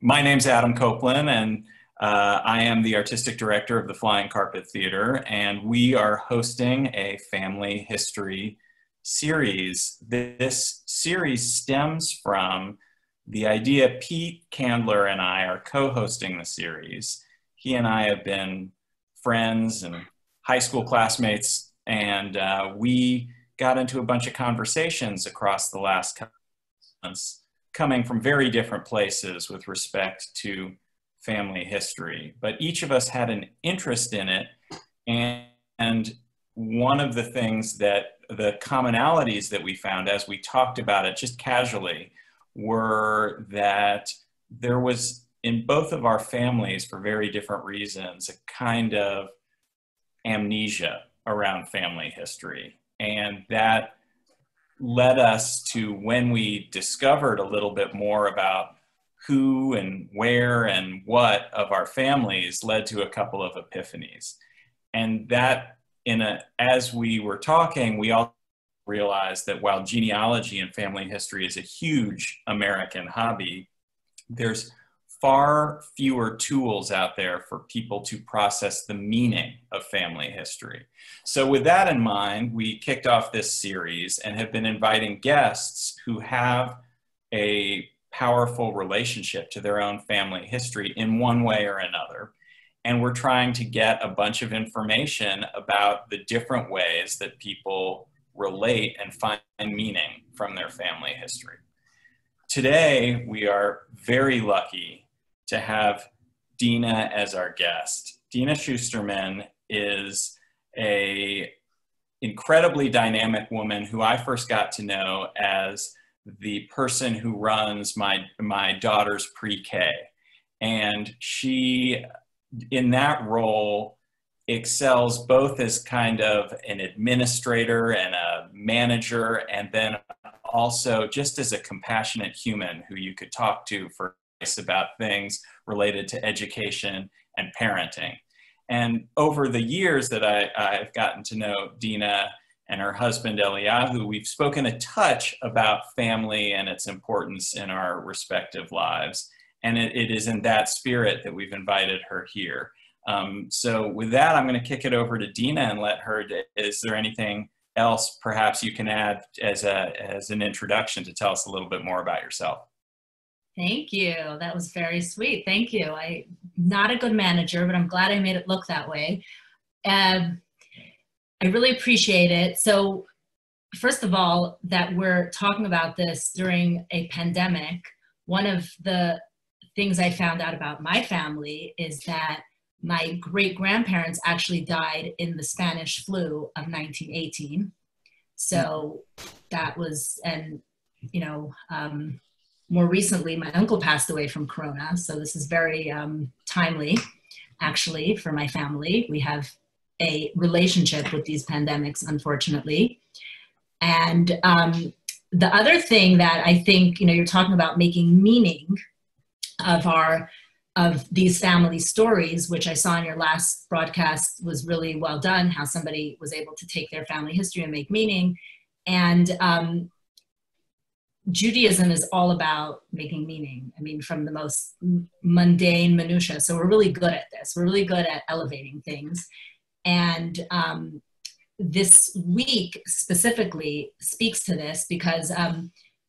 My name's Adam Koplan, and I am the artistic director of the Flying Carpet Theater, and we are hosting a family history series. This series stems from the idea Pete Candler and I are co-hosting the series. He and I have been friends and high school classmates, and we got into a bunch of conversations across the last couple of months, coming from very different places with respect to family history. But each of us had an interest in it, and one of the things that the commonalities that we found as we talked about it just casually were that there was, in both of our families for very different reasons, a kind of amnesia around family history. And that led us to, when we discovered a little bit more about who and where and what of our families, led to a couple of epiphanies. And that, as we were talking, we all realized that while genealogy and family history is a huge American hobby, there's far fewer tools out there for people to process the meaning of family history. So with that in mind, we kicked off this series and have been inviting guests who have a powerful relationship to their own family history in one way or another. And we're trying to get a bunch of information about the different ways that people relate and find meaning from their family history. Today, we are very lucky to have Dena as our guest. Dena Schusterman is an incredibly dynamic woman who I first got to know as the person who runs my daughter's pre-K. And she, in that role, excels both as kind of an administrator and a manager, and then also just as a compassionate human who you could talk to for about things related to education and parenting. And over the years that I've gotten to know Dena and her husband Eliyahu, we've spoken a touch about family and its importance in our respective lives. And it is in that spirit that we've invited her here. So with that, I'm going to kick it over to Dena and let her, is there anything else perhaps you can add as an introduction to tell us a little bit more about yourself? Thank you. That was very sweet. Thank you. I'm not a good manager, but I'm glad I made it look that way. I really appreciate it. So first of all, that we're talking about this during a pandemic, one of the things I found out about my family is that my great-grandparents actually died in the Spanish flu of 1918. So that was, and you know, more recently, my uncle passed away from corona. So this is very timely, actually, for my family. We have a relationship with these pandemics, unfortunately. And the other thing that I think, you know, you're talking about making meaning of these family stories, which I saw in your last broadcast was really well done, how somebody was able to take their family history and make meaning. And Judaism is all about making meaning. I mean, from the most mundane minutia. So we're really good at this. We're really good at elevating things. And this week specifically speaks to this because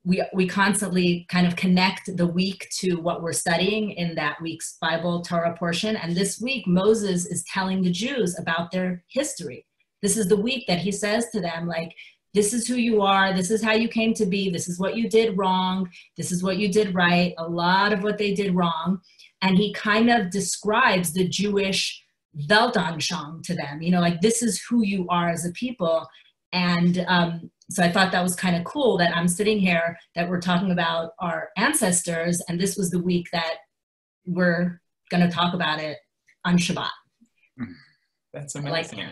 we constantly kind of connect the week to what we're studying in that week's Bible Torah portion. And this week, Moses is telling the Jews about their history. This is the week that he says to them, like, this is who you are, this is how you came to be, this is what you did wrong, this is what you did right, a lot of what they did wrong. And he kind of describes the Jewish Weltanschauung to them, you know, like this is who you are as a people. And so I thought that was kind of cool that I'm sitting here, that we're talking about our ancestors, and this was the week that we're gonna talk about it on Shabbat. That's amazing. Like,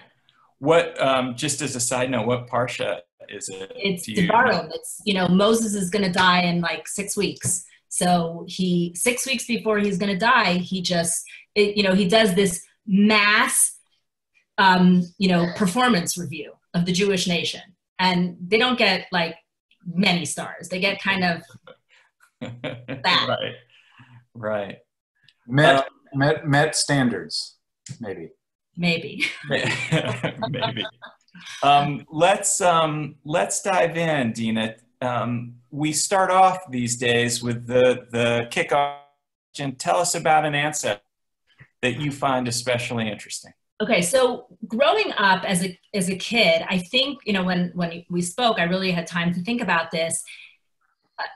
what, just as a side note, what parsha is it? It's Devarim. It's, you know, Moses is going to die in like 6 weeks. So 6 weeks before he's going to die, he just, you know, he does this mass, you know, performance review of the Jewish nation. And they don't get like many stars. They get kind of that. Right. Right. Met standards, maybe. Maybe. Maybe. Let's dive in, Dena. We start off these days with the kickoff question. Tell us about an ancestor that you find especially interesting. Okay, so growing up as a kid, I think, you know, when we spoke, I really had time to think about this.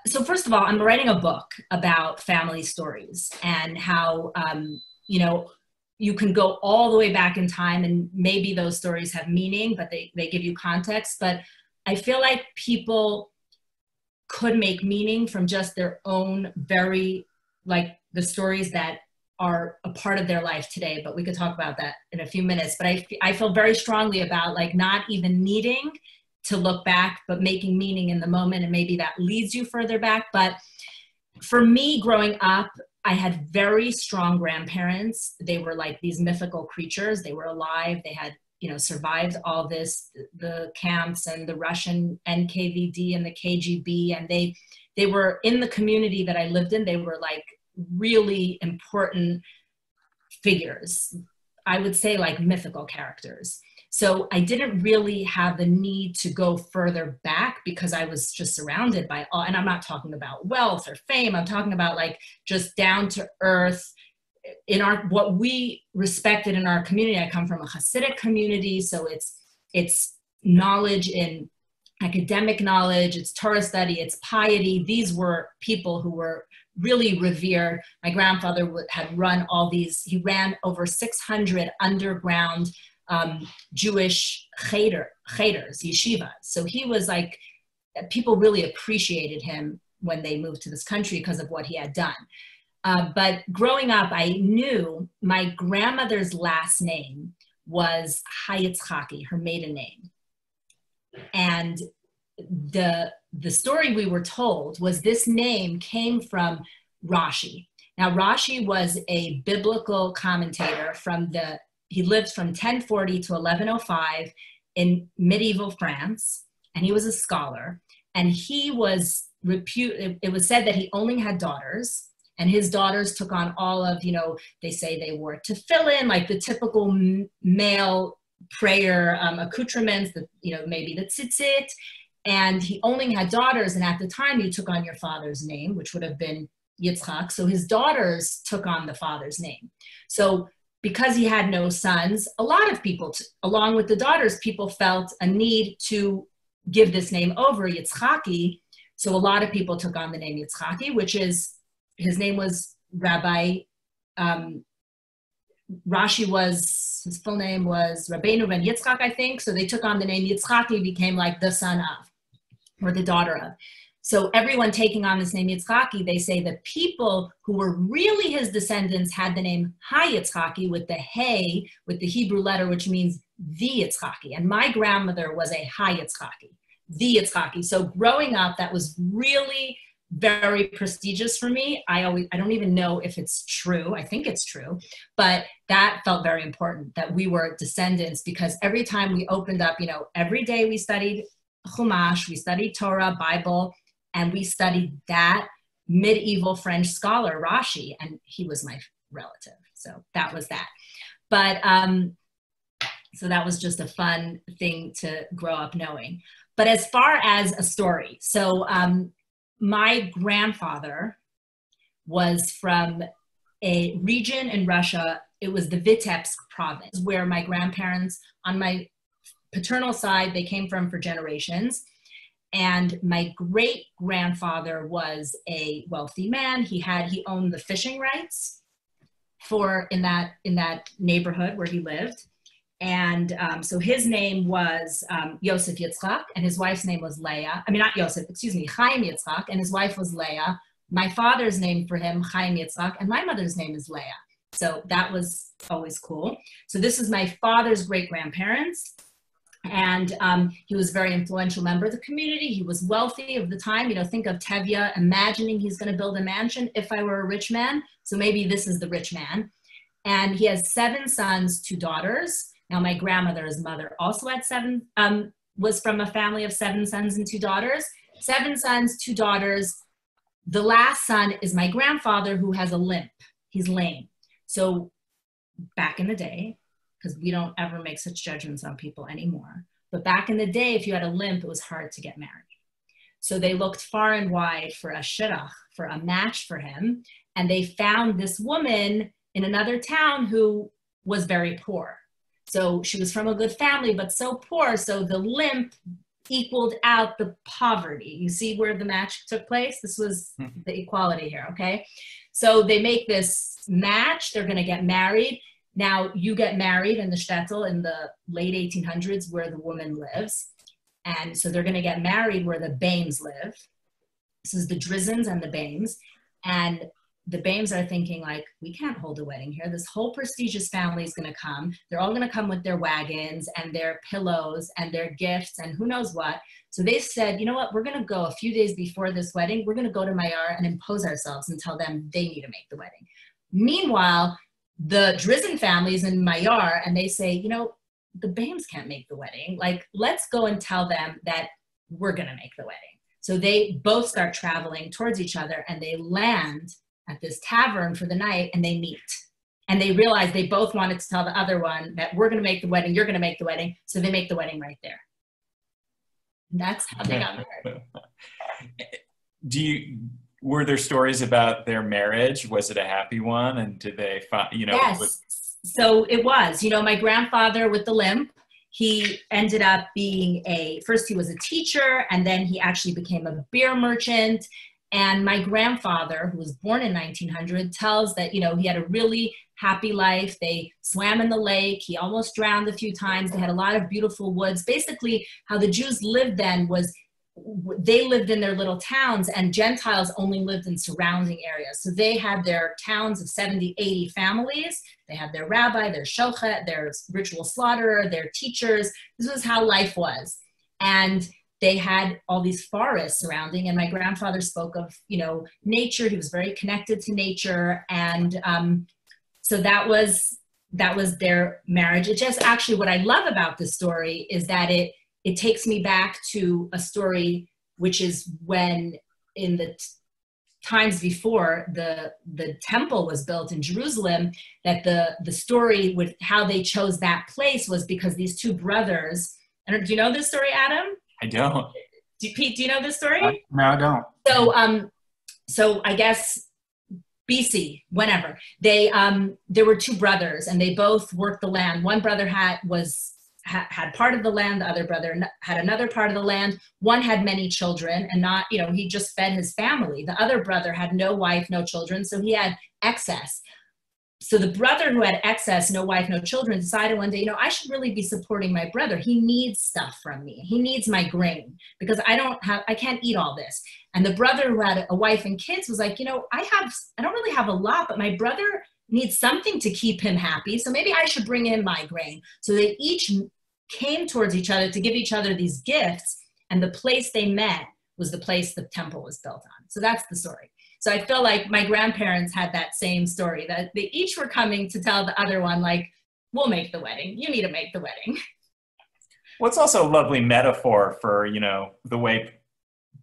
So first of all, I'm writing a book about family stories and how, you know, you can go all the way back in time and maybe those stories have meaning, but they give you context. But I feel like people could make meaning from just their own like the stories that are a part of their life today, but we could talk about that in a few minutes. But I feel very strongly about like not even needing to look back, but making meaning in the moment, and maybe that leads you further back. But for me, growing up, I had very strong grandparents. They were like these mythical creatures. They were alive. They had, you know, survived all this, the camps and the Russian NKVD and the KGB, and they were in the community that I lived in. They were like really important figures. I would say like mythical characters. So I didn't really have the need to go further back because I was just surrounded by all, and I'm not talking about wealth or fame. I'm talking about like just down to earth in what we respected in our community. I come from a Hasidic community. So it's knowledge in academic knowledge, it's Torah study, it's piety. These were people who were really revered. My grandfather had run he ran over 600 underground Jewish cheder, yeshivas. So he was like, people really appreciated him when they moved to this country because of what he had done. But growing up, I knew my grandmother's last name was Hayitzchaki, her maiden name. And the story we were told was this name came from Rashi. Now, Rashi was a biblical commentator he lived from 1040 to 1105 in medieval France, and he was a scholar. And he was it was said that he only had daughters, and his daughters took on all of, you know, they say they wore tefillin, like the typical male prayer accoutrements, you know, maybe the tzitzit. And he only had daughters, and at the time you took on your father's name, which would have been Yitzchak. So his daughters took on the father's name. So because he had no sons, a lot of people, along with the daughters, people felt a need to give this name over, Yitzchaki. So a lot of people took on the name Yitzchaki, his name was Rabbi, his full name was Rabbeinu ben Yitzchak, I think. So they took on the name Yitzchaki, became like the son of, or the daughter of. So everyone taking on this name Yitzchaki, they say the people who were really his descendants had the name Ha-Yitzchaki with the Hey, with the Hebrew letter, which means the Yitzchaki. And my grandmother was a Ha-Yitzchaki, the Yitzchaki. So growing up, that was really very prestigious for me. I don't even know if it's true. I think it's true, but that felt very important that we were descendants, because every time we opened up, you know, every day we studied Chumash, we studied Torah, Bible, and we studied that medieval French scholar, Rashi, and he was my relative. So that was that. But so that was just a fun thing to grow up knowing. But as far as a story, so my grandfather was from a region in Russia. It was the Vitebsk province, where my grandparents on my paternal side, they came from for generations. And my great grandfather was a wealthy man. He owned the fishing rights in that neighborhood where he lived. And so his name was Yosef Yitzchak, and his wife's name was Leah. I mean, not Yosef, excuse me, Chaim Yitzchak, and his wife was Leah. My father's name for him, Chaim Yitzchak, and my mother's name is Leah. So that was always cool. So this is my father's great-grandparents. And he was a very influential member of the community. He was wealthy of the time. You know, think of Tevye imagining he's going to build a mansion if I were a rich man. So maybe this is the rich man. And he has 7 sons, 2 daughters. Now, my grandmother's mother also had was from a family of 7 sons and 2 daughters. 7 sons, 2 daughters. The last son is my grandfather, who has a limp. He's lame. So back in the day, because we don't ever make such judgments on people anymore, but back in the day, if you had a limp, it was hard to get married. So they looked far and wide for a shidduch, for a match for him. And they found this woman in another town who was very poor. So she was from a good family, but so poor. So the limp equaled out the poverty. You see where the match took place? This was the equality here, okay? So they make this match. They're going to get married. Now, you get married in the shtetl in the late 1800s where the woman lives. And so they're going to get married where the Bames live. This is the Drizens and the Bames. And the Bames are thinking, like, we can't hold a wedding here. This whole prestigious family is going to come. They're all going to come with their wagons and their pillows and their gifts and who knows what. So they said, you know what? We're going to go a few days before this wedding. We're going to go to Mayar and impose ourselves and tell them they need to make the wedding. Meanwhile, the Drizzen families in Mayar, and they say, you know, the Bames can't make the wedding. Like, let's go and tell them that we're going to make the wedding. So they both start traveling towards each other, and they land at this tavern for the night, and they meet. And they realize they both wanted to tell the other one that we're going to make the wedding, you're going to make the wedding. So they make the wedding right there. And that's how they got married. Were there stories about their marriage? Was it a happy one? And did they find, you know? Yes. So it was, you know, my grandfather with the limp, he ended up being first he was a teacher, and then he actually became a beer merchant. And my grandfather, who was born in 1900, tells that, you know, he had a really happy life. They swam in the lake. He almost drowned a few times. They had a lot of beautiful woods. Basically, how the Jews lived then was they lived in their little towns, and Gentiles only lived in surrounding areas. So they had their towns of 70, 80 families. They had their rabbi, their shochet, their ritual slaughterer, their teachers. This was how life was. And they had all these forests surrounding, and my grandfather spoke of, you know, nature. He was very connected to nature. And so that was their marriage. It just actually, what I love about this story is that it takes me back to a story, which is when in the times before the temple was built in Jerusalem, that the story with how they chose that place was because these two brothers, do you know this story, Adam? I don't. Pete, do you know this story? No, I don't. So I guess BC, whenever, there were two brothers, and they both worked the land. One brother had part of the land, the other brother had another part of the land. One had many children and not, you know, he just fed his family. The other brother had no wife, no children, so he had excess. So the brother who had excess, no wife, no children, decided one day, you know, I should really be supporting my brother. He needs stuff from me. He needs my grain because I can't eat all this. And the brother who had a wife and kids was like, you know, I don't really have a lot, but my brother needs something to keep him happy. So maybe I should bring him my grain. So they each came towards each other to give each other these gifts. And the place they met was the place the temple was built on. So that's the story. So I feel like my grandparents had that same story, that they each were coming to tell the other one, like, we'll make the wedding. You need to make the wedding. Well, it's also a lovely metaphor for, you know, the way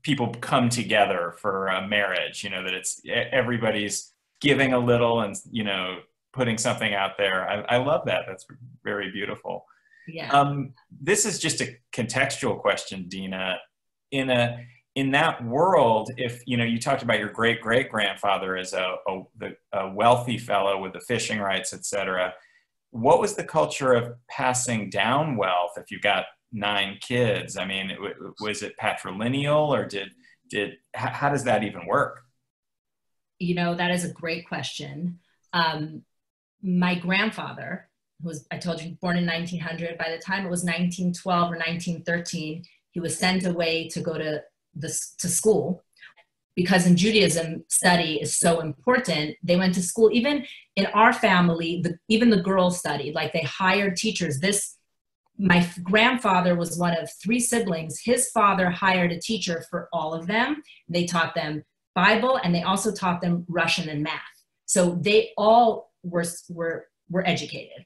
people come together for a marriage, you know, that it's everybody's giving a little and, you know, putting something out there. I love that. That's very beautiful. Yeah. This is just a contextual question, Dena. In that world, if, you know, you talked about your great-great-grandfather as a wealthy fellow with the fishing rights, etc. What was the culture of passing down wealth if you got 9 kids? I mean, was it patrilineal, or how does that even work? You know, that is a great question. My grandfather, who was, I told you, born in 1900, by the time it was 1912 or 1913, he was sent away to go to school, because in Judaism, study is so important. They went to school. Even in our family, even the girls studied. Like, they hired teachers. My grandfather was one of 3 siblings. His father hired a teacher for all of them. They taught them Bible, and they also taught them Russian and math. So they all were educated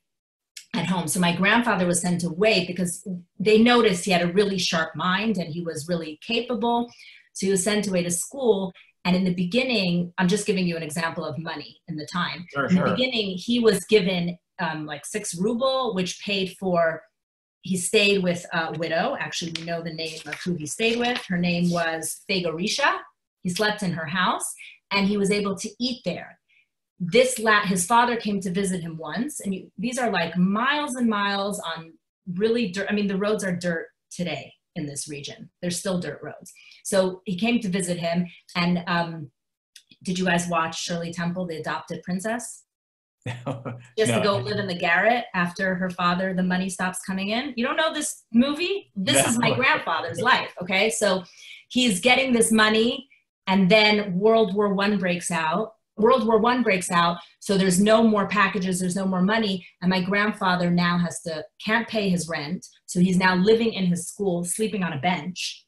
at home. So my grandfather was sent away because they noticed he had a really sharp mind and he was really capable. So he was sent away to school. And in the beginning, I'm just giving you an example of money in the time. Sure, in the beginning, he was given like 6 ruble, which paid for, he stayed with a widow. Actually, we know the name of who he stayed with. Her name was Fegorisha. He slept in her house and he was able to eat there. His father came to visit him once, and these are like miles and miles on really dirt. I mean, the roads are dirt today in this region. They're still dirt roads. So he came to visit him, and did you guys watch Shirley Temple, the adopted princess? Just to go live in the garret after her father, the money stops coming in. You don't know this movie? This is my grandfather's life, okay? So he's getting this money, and then World War I breaks out. So there's no more packages, there's no more money, and my grandfather now can't pay his rent, so he's now living in his school, sleeping on a bench,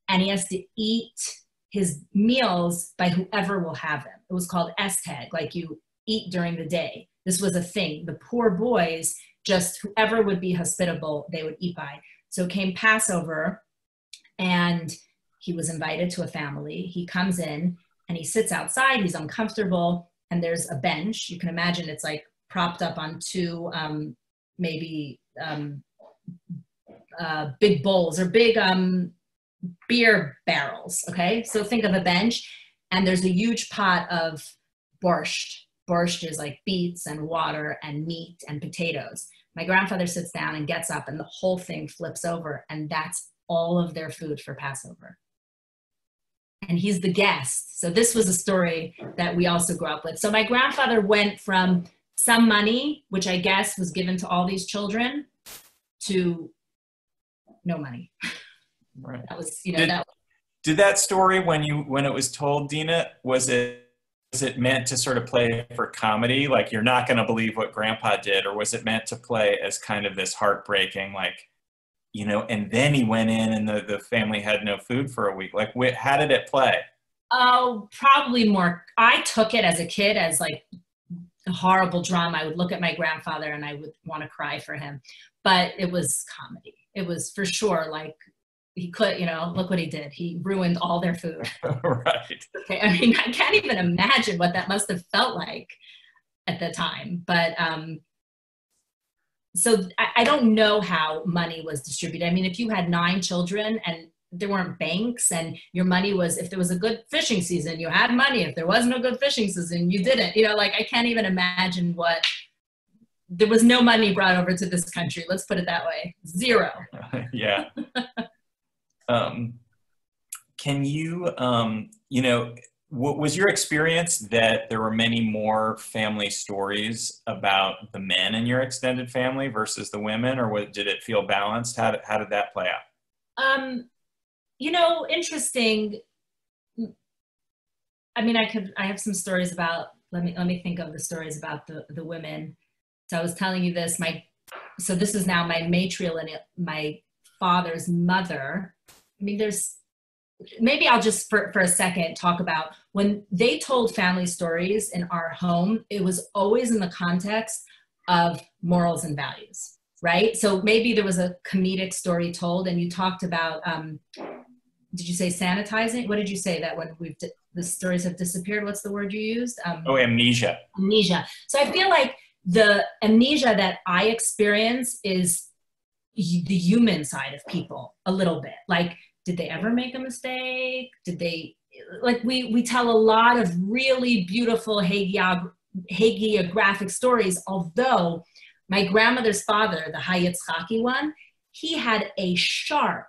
and he has to eat his meals by whoever will have him. It was called esteg, like you eat during the day. This was a thing. The poor boys, just whoever would be hospitable, they would eat by. So came Passover, and he was invited to a family. He comes in, and he sits outside, he's uncomfortable, and there's a bench. You can imagine it's like propped up on 2 big bowls or big beer barrels, okay? So think of a bench, and there's a huge pot of borscht. Borscht is like beets and water and meat and potatoes. My grandfather sits down and gets up, and the whole thing flips over, and that's all of their food for Passover. And he's the guest. So this was a story that we also grew up with. So my grandfather went from some money, which I guess was given to all these children, to no money. Right. That was, did that story, when it was told, Dena, was it meant to sort of play for comedy? Like, you're not going to believe what grandpa did, or was it meant to play as kind of this heartbreaking, like, and then he went in and the family had no food for a week? Like, how did it play? Oh, probably more. I took it as a kid as like a horrible drama. I would look at my grandfather and I would want to cry for him, but it was comedy. It was for sure. Like, he could, look what he did. He ruined all their food. Right. Okay. I mean, I can't even imagine what that must have felt like at the time, but, so I don't know how money was distributed. I mean, if you had 9 children and there weren't banks, and your money was, if there was a good fishing season, you had money. If there wasn't a good fishing season, you didn't. Like, I can't even imagine there was no money brought over to this country. Let's put it that way. 0. Yeah. Can you, what was your experience that there were many more family stories about the men in your extended family versus the women, or did it feel balanced? How did that play out? Interesting. I mean, I have some stories about, let me think of the stories about the women. So I was telling you this, so this is now my matriarch, my father's mother. I mean, maybe I'll just for a second talk about when they told family stories in our home, it was always in the context of morals and values, right? So maybe there was a comedic story told, and you talked about, did you say sanitizing? What did you say, that when the stories have disappeared? What's the word you used? Amnesia. Amnesia. So I feel like the amnesia that I experience is the human side of people a little bit. Like, did they ever make a mistake? Did they, like, we tell a lot of really beautiful hagiographic stories, although my grandmother's father, the Hayitzchaki one, he had a sharp,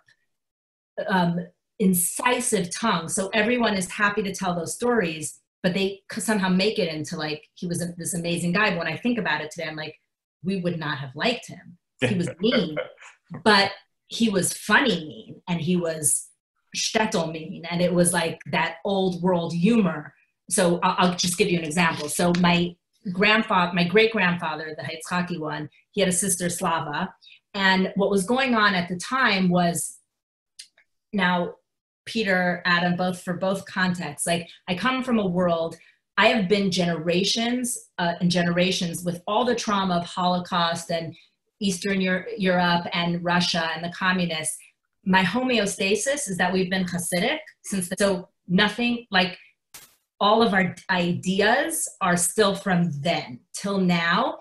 incisive tongue. So everyone is happy to tell those stories, but they somehow make it into like, he was this amazing guy. But when I think about it today, I'm like, we would not have liked him. He was mean, but he was funny mean, and he was shtetl mean, and it was like that old world humor. So I'll just give you an example. So my great-grandfather, the Hayitzchaki one, he had a sister, Slava, and what was going on at the time was, now Peter, Adam, both contexts, like, I come from a world, I have been generations and generations with all the trauma of Holocaust and Eastern Europe and Russia and the communists. My homeostasis is that we've been Hasidic so nothing, like, all of our ideas are still from then till now.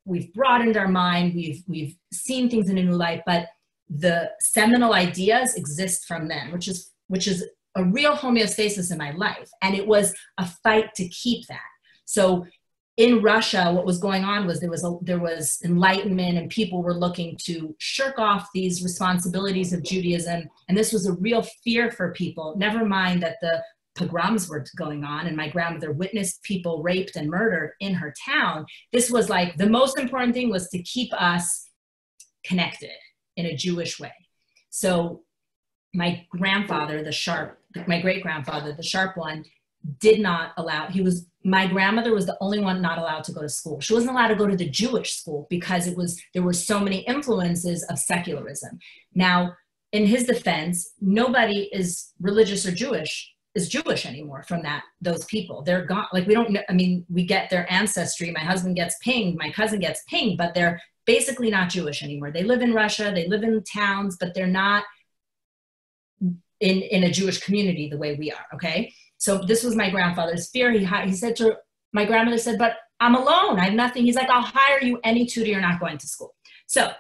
We've broadened our mind, we've seen things in a new light, but the seminal ideas exist from then, which is a real homeostasis in my life. And it was a fight to keep that. So in Russia, what was going on was there was enlightenment, and people were looking to shirk off these responsibilities of Judaism. And this was a real fear for people, never mind that the pogroms were going on and my grandmother witnessed people raped and murdered in her town. This was like, the most important thing was to keep us connected in a Jewish way. So my grandfather, my great-grandfather, the sharp one, did not allow, my grandmother was the only one not allowed to go to school. She wasn't allowed to go to the Jewish school because there were so many influences of secularism. Now, in his defense, nobody is religious or Jewish anymore from those people. They're gone. Like, we get their ancestry. My husband gets pinged, my cousin gets pinged, but they're basically not Jewish anymore. They live in Russia, they live in towns, but they're not in a Jewish community the way we are, okay? So this was my grandfather's fear. He said to my grandmother, said, but I'm alone, I have nothing. He's like, I'll hire you any tutor, you're not going to school. So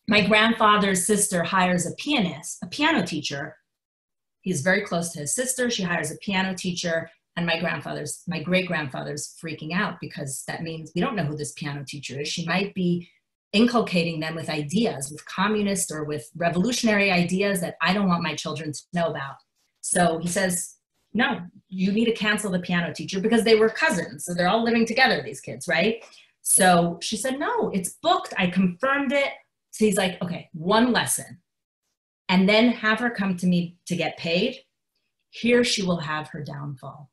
my grandfather's sister hires a piano teacher. He's very close to his sister. She hires a piano teacher, and my great-grandfather's freaking out because that means we don't know who this piano teacher is. She might be inculcating them with ideas, with communist or with revolutionary ideas that I don't want my children to know about. So he says, no, you need to cancel the piano teacher, because they were cousins. So they're all living together, these kids, right? So she said, no, it's booked. I confirmed it. So he's like, okay, one lesson. And then have her come to me to get paid. Here she will have her downfall.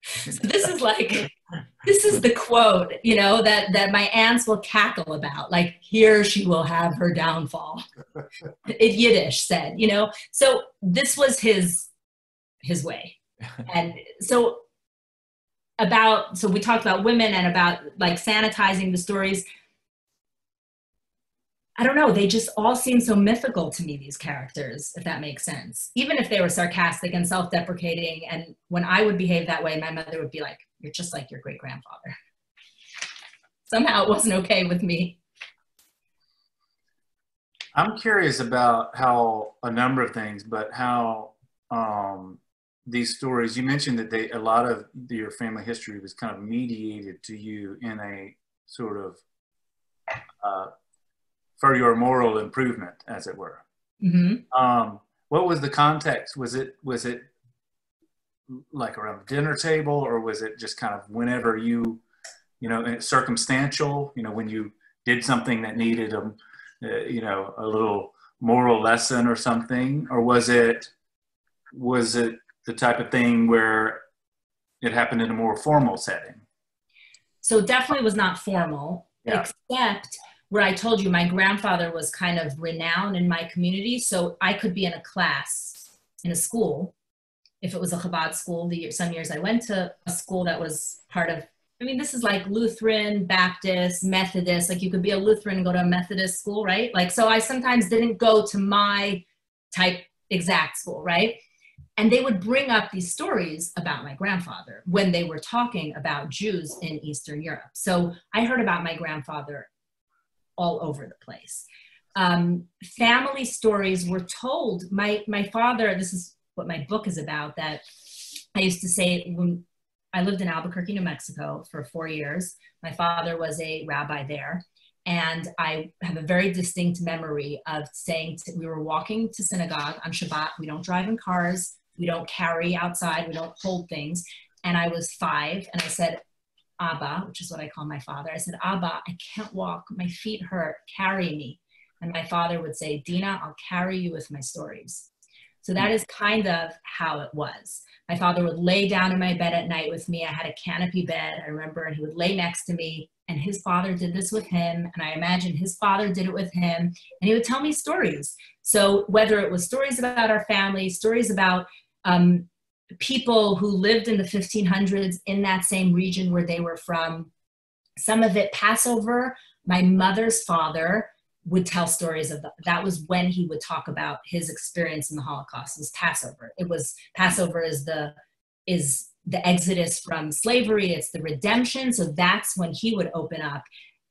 So this is the quote, that my aunts will cackle about, like, here she will have her downfall. It Yiddish said, so this was his way. And so we talked about women and about like sanitizing the stories. I don't know, they just all seem so mythical to me, these characters, if that makes sense. Even if they were sarcastic and self-deprecating, and when I would behave that way, my mother would be like, you're just like your great-grandfather. Somehow it wasn't okay with me. I'm curious about how a number of things, but how these stories, you mentioned that a lot of your family history was kind of mediated to you in a sort of, for your moral improvement, as it were. Mm-hmm. What was the context? Was it like around the dinner table, or was it just kind of whenever circumstantial, when you did something that needed a little moral lesson or something? Or was it the type of thing where it happened in a more formal setting? So it definitely was not formal, except where I told you my grandfather was kind of renowned in my community. So I could be in a class in a school. If it was a Chabad school, some years I went to a school that was part of, this is like Lutheran, Baptist, Methodist. Like, you could be a Lutheran and go to a Methodist school, right? Like, so I sometimes didn't go to my type exact school, right? And they would bring up these stories about my grandfather when they were talking about Jews in Eastern Europe. So I heard about my grandfather all over the place. Family stories were told. My father, this is what my book is about, that I used to say when I lived in Albuquerque, New Mexico for 4 years. My father was a rabbi there. And I have a very distinct memory of saying, we were walking to synagogue on Shabbat. We don't drive in cars. We don't carry outside. We don't hold things. And I was 5, and I said, Abba, which is what I call my father. I said, Abba, I can't walk. My feet hurt. Carry me. And my father would say, Dena, I'll carry you with my stories. So that is kind of how it was. My father would lay down in my bed at night with me. I had a canopy bed, I remember, and he would lay next to me, and his father did this with him, and I imagine his father did it with him, and he would tell me stories. So whether it was stories about our family, stories about people who lived in the 1500s in that same region where they were from, some of it Passover, my mother's father would tell stories of that was when he would talk about his experience in the Holocaust. It was Passover. Passover is the is the exodus from slavery, it's the redemption. So that's when he would open up.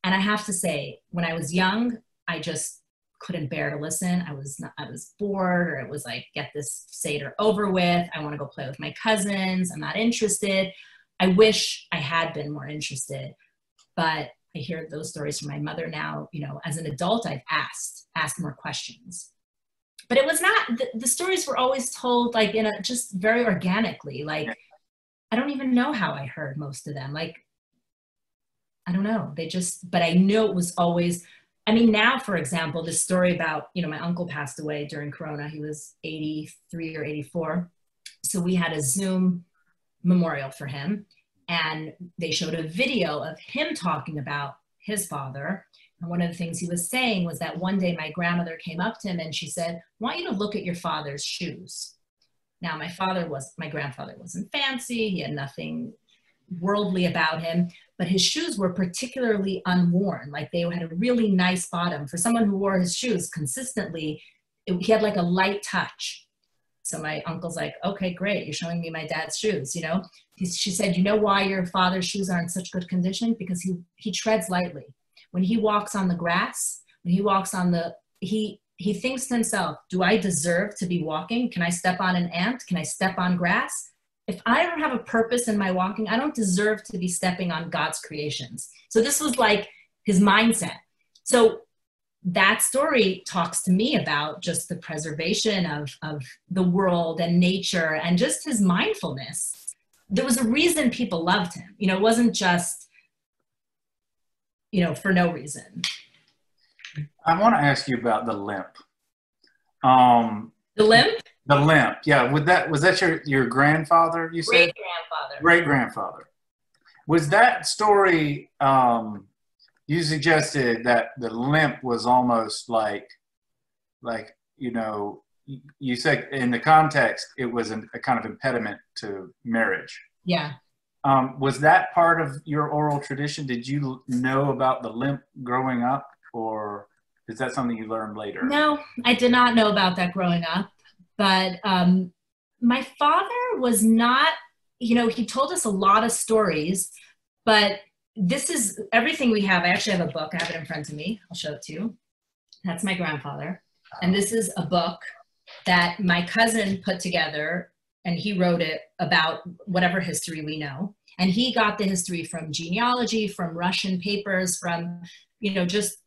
And I have to say, when I was young, I just couldn't bear to listen. I was bored, or it was like, get this Seder over with. I want to go play with my cousins. I'm not interested. I wish I had been more interested, but I hear those stories from my mother now. You know, as an adult, I've asked more questions, but it was not, the stories were always told like in a, just very organically. Like, I don't even know how I heard most of them. Like, I don't know. But I knew it was always, I mean, now, for example, this story about, you know, my uncle passed away during Corona. He was 83 or 84. So we had a Zoom memorial for him. And they showed a video of him talking about his father. And one of the things he was saying was that one day my grandmother came up to him and she said, I want you to look at your father's shoes. Now, my grandfather wasn't fancy. He had nothing worldly about him, but his shoes were particularly unworn. Like, they had a really nice bottom. For someone who wore his shoes consistently, he had like a light touch. So my uncle's like, okay, great. You're showing me my dad's shoes, you know? She said, you know why your father's shoes are in such good condition? Because he treads lightly. When he walks on the grass, when he walks on he thinks to himself, do I deserve to be walking? Can I step on an ant? Can I step on grass? If I don't have a purpose in my walking, I don't deserve to be stepping on God's creations. So this was like his mindset. So that story talks to me about just the preservation of the world and nature and just his mindfulness. There was a reason people loved him. You know, it wasn't just, you know, for no reason. I want to ask you about the limp. The limp? The limp, yeah. Was that your grandfather, you said? Great-grandfather. Great-grandfather. Was that story, you suggested that the limp was almost like, you know, you said in the context, it was a kind of impediment to marriage. Yeah. Was that part of your oral tradition? Did you know about the limp growing up, or is that something you learned later? No, I did not know about that growing up. But my father was not, you know, he told us a lot of stories, but this is everything we have. I actually have a book. I have it in front of me. I'll show it to you. That's my grandfather. And this is a book that my cousin put together, and he wrote it about whatever history we know. And he got the history from genealogy, from Russian papers, from, you know, just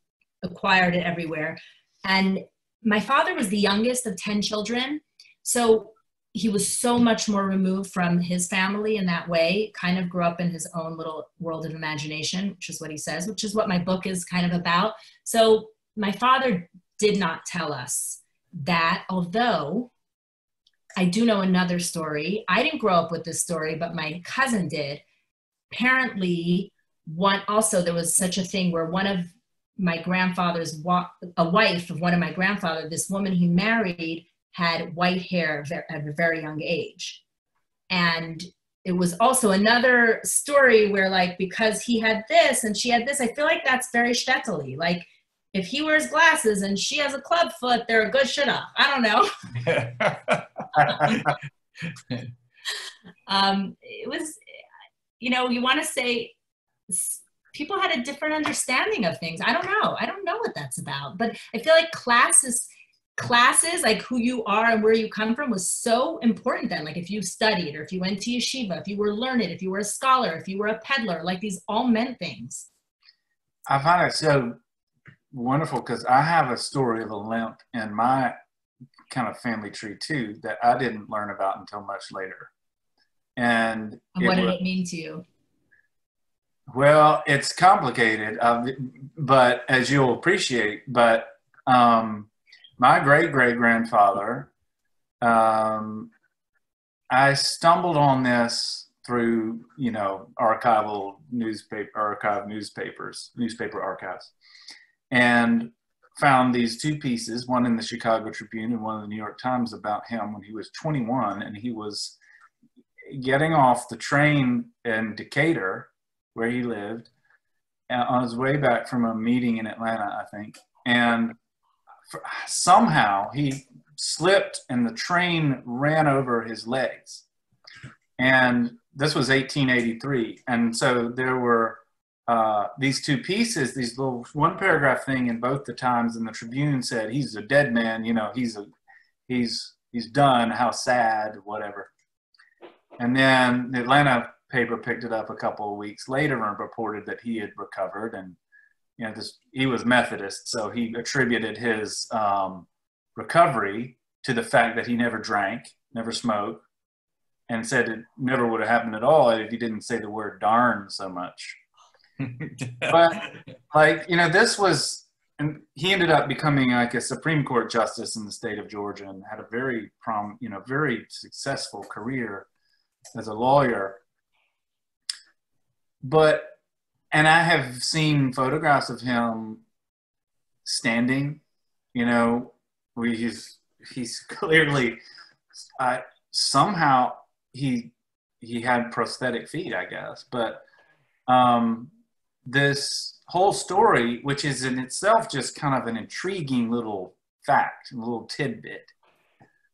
acquired it everywhere. And my father was the youngest of 10 children. So he was so much more removed from his family in that way, kind of grew up in his own little world of imagination, which is what he says, which is what my book is kind of about. So my father did not tell us that, although I do know another story. I didn't grow up with this story, but my cousin did. Apparently, there was such a thing where one of my grandfather's, a wife of one of my grandfather, this woman he married had white hair at a very young age. And it was also another story where, like, because he had this and she had this, I feel like that's very shtetl-y. Like, if he wears glasses and she has a club foot, they're a good shidduch. I don't know. It was, you know, you want to say people had a different understanding of things. I don't know what that's about. But I feel like classes, like who you are and where you come from, was so important then. Like, if you studied, or if you went to yeshiva, if you were learned, if you were a scholar, if you were a peddler, like, these all meant things. I find it so wonderful because I have a story of a limp in my kind of family tree too that I didn't learn about until much later. And what did it mean to you? Well, it's complicated, but as you'll appreciate, but my great-great-grandfather, I stumbled on this through, you know, archival newspaper archives, and found these two pieces, one in the Chicago Tribune and one in the New York Times, about him when he was 21, and he was getting off the train in Decatur, where he lived, on his way back from a meeting in Atlanta, I think. And somehow he slipped and the train ran over his legs. And this was 1883. And so there were these two pieces, these little one paragraph thing in both the Times and the Tribune said, he's a dead man, you know, he's done, how sad, whatever. And then the Atlanta paper picked it up a couple of weeks later and reported that he had recovered. And, you know, he was Methodist, so he attributed his recovery to the fact that he never drank, never smoked, and said it never would have happened at all if he didn't say the word darn so much. But, like, you know, this was, and he ended up becoming like a Supreme Court justice in the state of Georgia and had a very very successful career as a lawyer. But, and I have seen photographs of him standing, you know, where he's clearly, somehow he had prosthetic feet, I guess. But this whole story, which is in itself just kind of an intriguing little fact, a little tidbit,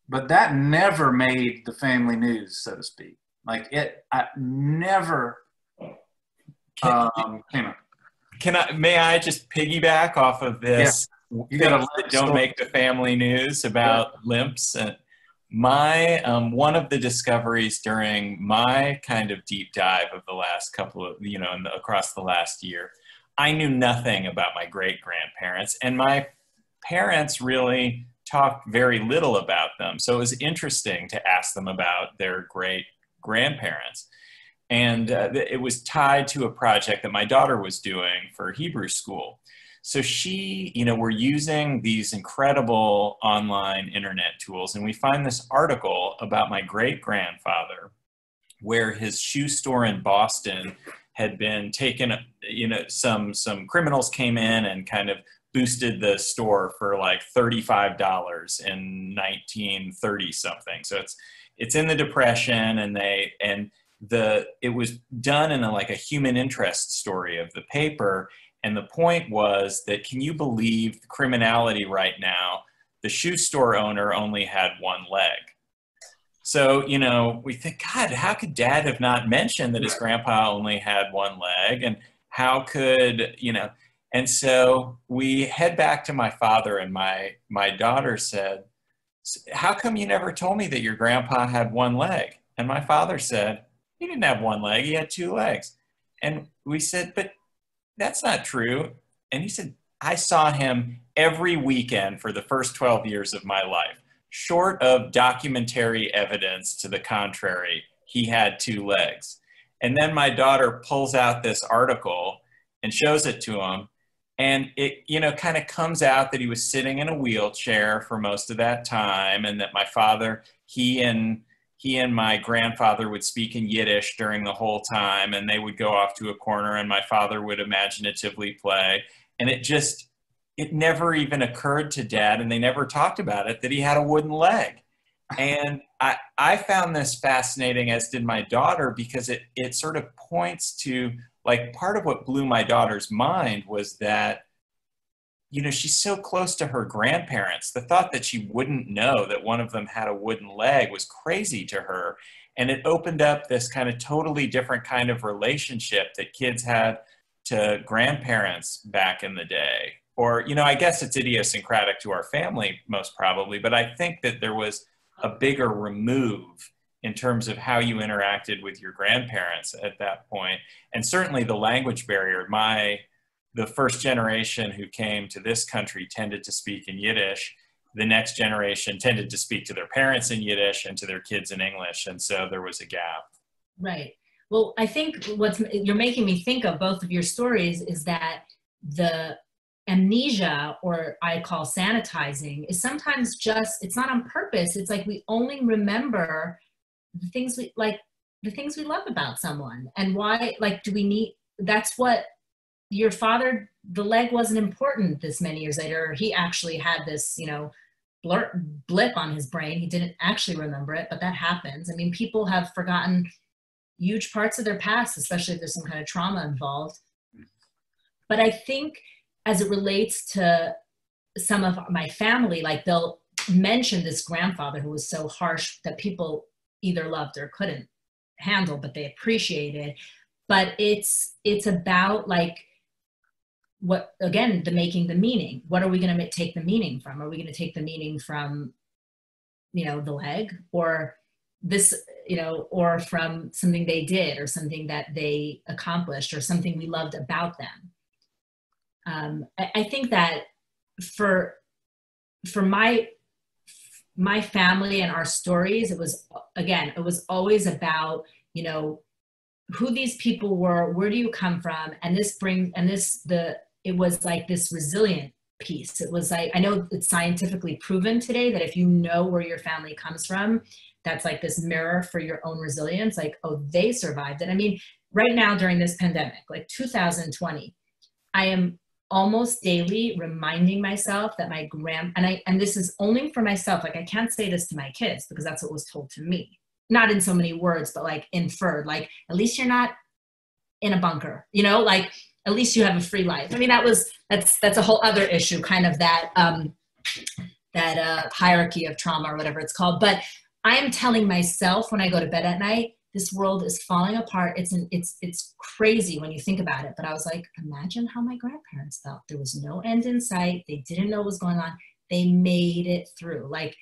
but that never made the family news, so to speak. Like I never came up. May I just piggyback off of this? Yeah. You got that don't make the family news about limps. And my one of the discoveries during my kind of deep dive of the last couple of, you know, across the last year, I knew nothing about my great-grandparents, and my parents really talked very little about them. So it was interesting to ask them about their great-grandparents. And it was tied to a project that my daughter was doing for Hebrew school. So she, you know, we're using these incredible online internet tools, and we find this article about my great-grandfather where his shoe store in Boston had been taken, you know, some criminals came in and kind of boosted the store for like $35 in 1930 something. So it's in the Depression, and it was done in like a human interest story of the paper. And the point was that, can you believe the criminality right now? The shoe store owner only had one leg. So, you know, we think, God, how could Dad have not mentioned that his grandpa only had one leg? And how could, you know, and so we head back to my father, and my daughter said, how come you never told me that your grandpa had one leg? And my father said, he didn't have one leg, he had two legs. And we said, but that's not true. And he said, I saw him every weekend for the first 12 years of my life. Short of documentary evidence to the contrary, he had two legs. And then my daughter pulls out this article and shows it to him. And it, you know, kind of comes out that he was sitting in a wheelchair for most of that time, and that my father, he and my grandfather would speak in Yiddish during the whole time, and they would go off to a corner and my father would imaginatively play. And it never even occurred to Dad, and they never talked about it, that he had a wooden leg. And I found this fascinating, as did my daughter, because it sort of points to, like, part of what blew my daughter's mind was that, you know, she's so close to her grandparents. The thought that she wouldn't know that one of them had a wooden leg was crazy to her. And it opened up this kind of totally different kind of relationship that kids had to grandparents back in the day. Or, you know, I guess it's idiosyncratic to our family, most probably, but I think that there was a bigger remove in terms of how you interacted with your grandparents at that point. And certainly the language barrier, the first generation who came to this country tended to speak in Yiddish. The next generation tended to speak to their parents in Yiddish and to their kids in English. And so there was a gap. Right. Well, I think what you're making me think of, both of your stories, is that the amnesia, or I call sanitizing, is sometimes just, it's not on purpose. It's like we only remember the things we like, the things we love about someone. And why, like, do we need, that's what your father, the leg wasn't important this many years later. He actually had this, you know, blip on his brain. He didn't actually remember it, but that happens. I mean, people have forgotten huge parts of their past, especially if there's some kind of trauma involved. But I think as it relates to some of my family, like, they'll mention this grandfather who was so harsh that people either loved or couldn't. handle, but they appreciate it. But it's about like, what, again, the making the meaning. What are we going to take the meaning from? Are we going to take the meaning from, you know, the leg, or this, you know, or from something they did, or something that they accomplished, or something we loved about them? I think that for my family and our stories, it was, again, it was always about, you know, who these people were, where do you come from, and it was like this resilient piece. It was like, I know it's scientifically proven today that if you know where your family comes from, that's like this mirror for your own resilience. Like, oh, they survived it. I mean, right now during this pandemic, like 2020, I am almost daily reminding myself that and this is only for myself. Like, I can't say this to my kids because that's what was told to me. Not in so many words, but like inferred, like, at least you're not in a bunker, you know, like, at least you have a free life. I mean, that's a whole other issue, kind of that hierarchy of trauma or whatever it's called. But I am telling myself when I go to bed at night, this world is falling apart. It's crazy when you think about it. But I was like, imagine how my grandparents felt. There was no end in sight. They didn't know what was going on. They made it through. Like,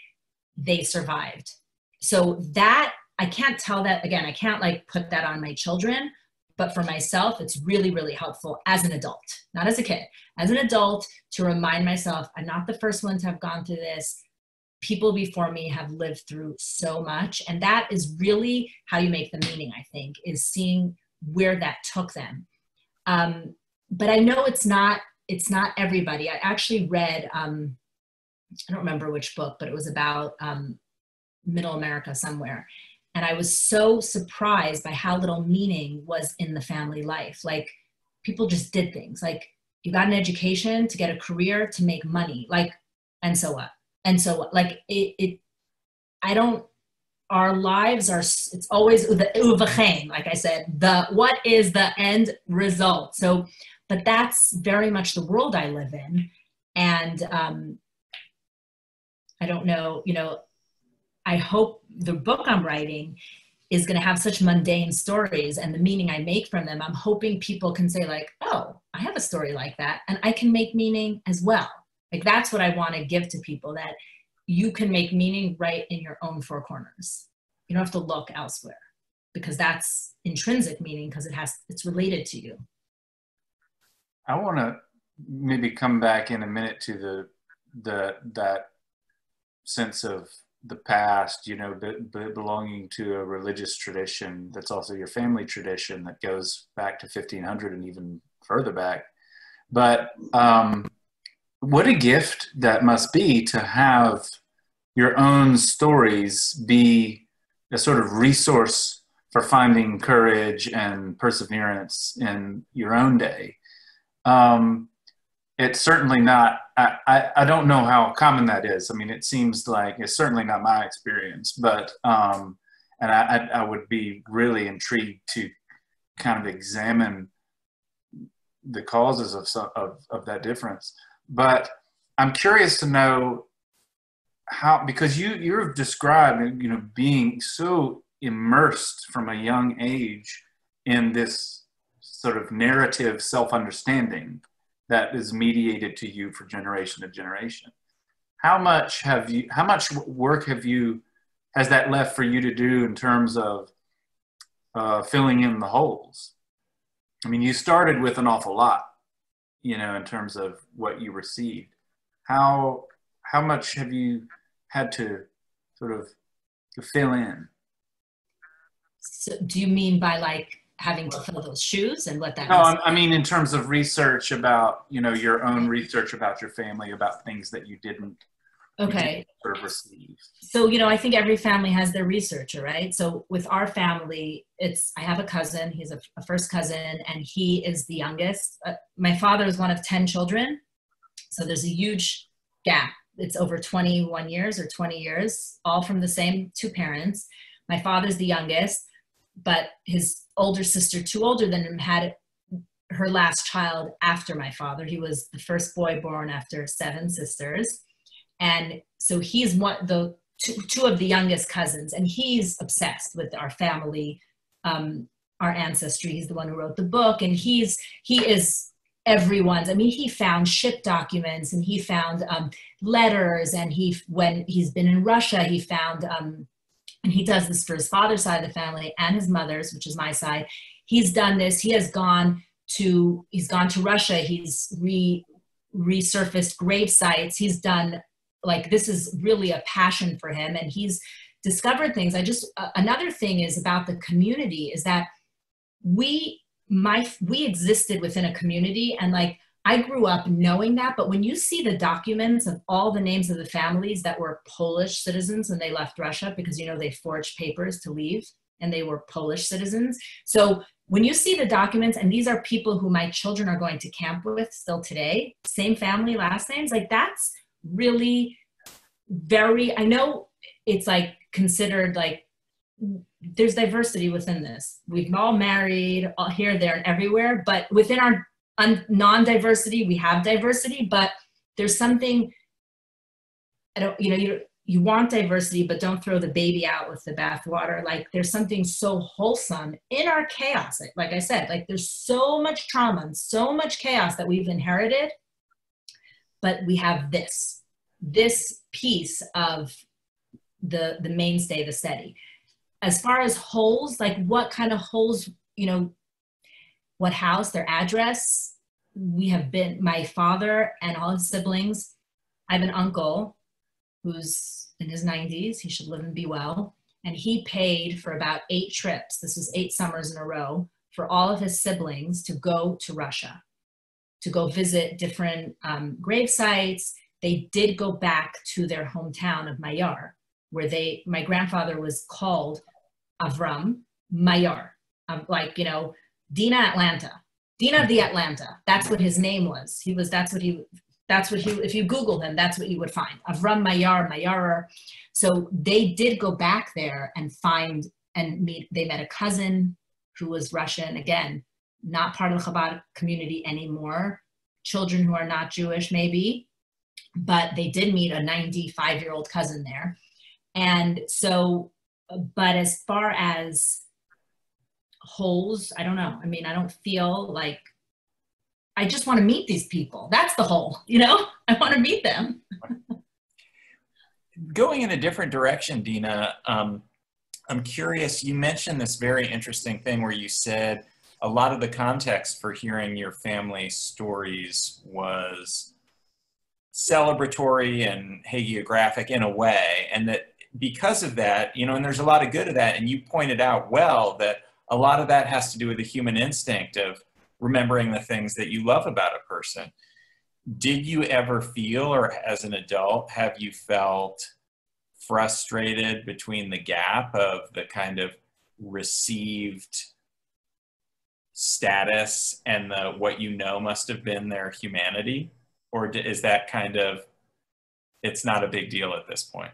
they survived. So that, I can't tell that, again, I can't like put that on my children. But for myself, it's really, really helpful as an adult, not as a kid, as an adult, to remind myself, I'm not the first one to have gone through this. People before me have lived through so much. And that is really how you make the meaning, I think, is seeing where that took them. But I know it's not everybody. I actually read, I don't remember which book, but it was about Middle America somewhere. And I was so surprised by how little meaning was in the family life. Like, people just did things. Like, you got an education to get a career, to make money. Like, and so what? And so what? Like, our lives are, it's always the uvachem, like I said, what is the end result? So, but that's very much the world I live in. And I don't know, you know, I hope the book I'm writing is going to have such mundane stories, and the meaning I make from them, I'm hoping people can say like, oh, I have a story like that, and I can make meaning as well. Like, that's what I want to give to people, that you can make meaning right in your own four corners. You don't have to look elsewhere, because that's intrinsic meaning, because it's related to you. I want to maybe come back in a minute to that sense of the past, you know, belonging to a religious tradition that's also your family tradition that goes back to 1500 and even further back. But what a gift that must be to have your own stories be a sort of resource for finding courage and perseverance in your own day. It's certainly not, I don't know how common that is. I mean, it seems like it's certainly not my experience, but, and I would be really intrigued to kind of examine the causes of that difference. But I'm curious to know how, because you're described, you know, being so immersed from a young age in this sort of narrative self-understanding that is mediated to you for generation to generation. How much work has that left for you to do in terms of filling in the holes? I mean, you started with an awful lot, you know, in terms of what you received. How much have you had to sort of fill in? So do you mean by like having to fill those shoes and what that No, means? I mean in terms of research about, you know, your own research about your family, about things that you didn't sort of receive. So, you know, I think every family has their researcher, right? So with our family, I have a cousin, he's a first cousin, and he is the youngest. My father is one of 10 children. So there's a huge gap. It's over 21 years or 20 years, all from the same two parents. My father's the youngest, but his older sister, two older than him, had her last child after my father. He was the first boy born after 7 sisters. And so he's two of the youngest cousins, and he's obsessed with our family our ancestry. He's the one who wrote the book, and he is everyone's. I mean, he found ship documents, and he found letters, and when he's been in Russia, he found, and he does this for his father's side of the family and his mother's, which is my side. He's done this. He's gone to Russia. He's resurfaced grave sites. He's done, like, this is really a passion for him, and he's discovered things. Another thing is about the community is that we existed within a community, and like, I grew up knowing that, but when you see the documents of all the names of the families that were Polish citizens when they left Russia, because, you know, they forged papers to leave, and they were Polish citizens. So when you see the documents, and these are people who my children are going to camp with still today, same family, last names, like, that's really very, I know it's like considered like, there's diversity within this. We've all married all here, there, and everywhere, but within our non-diversity, we have diversity, but there's something, you want diversity, but don't throw the baby out with the bathwater. Like, there's something so wholesome in our chaos. Like I said, like, there's so much trauma and so much chaos that we've inherited, but we have this piece of the mainstay, the steady. As far as holes, like what kind of holes, what house, their address, my father and all his siblings. I have an uncle who's in his 90s, he should live and be well. And he paid for about 8 trips, this was 8 summers in a row, for all of his siblings to go to Russia, to go visit different grave sites. They did go back to their hometown of Mayar, where my grandfather was called Avram Mayar, Dena Atlanta, Dena the Atlanta. That's what his name was. If you Google him, that's what you would find. Avram Mayar, Mayarer. So they did go back there and they met a cousin who was Russian, again, not part of the Chabad community anymore, children who are not Jewish maybe, but they did meet a 95-year-old cousin there. And so, but as far as holes, I don't know. I mean, I don't feel like, I just want to meet these people. That's the hole, I want to meet them. Going in a different direction, Dena, I'm curious, you mentioned this very interesting thing where you said a lot of the context for hearing your family stories was celebratory and hagiographic in a way, and that because of that, and there's a lot of good of that, and you pointed out well that a lot of that has to do with the human instinct of remembering the things that you love about a person. Did you ever feel, or as an adult, have you felt frustrated between the gap of the kind of received status and what must have been their humanity? Or is that it's not a big deal at this point?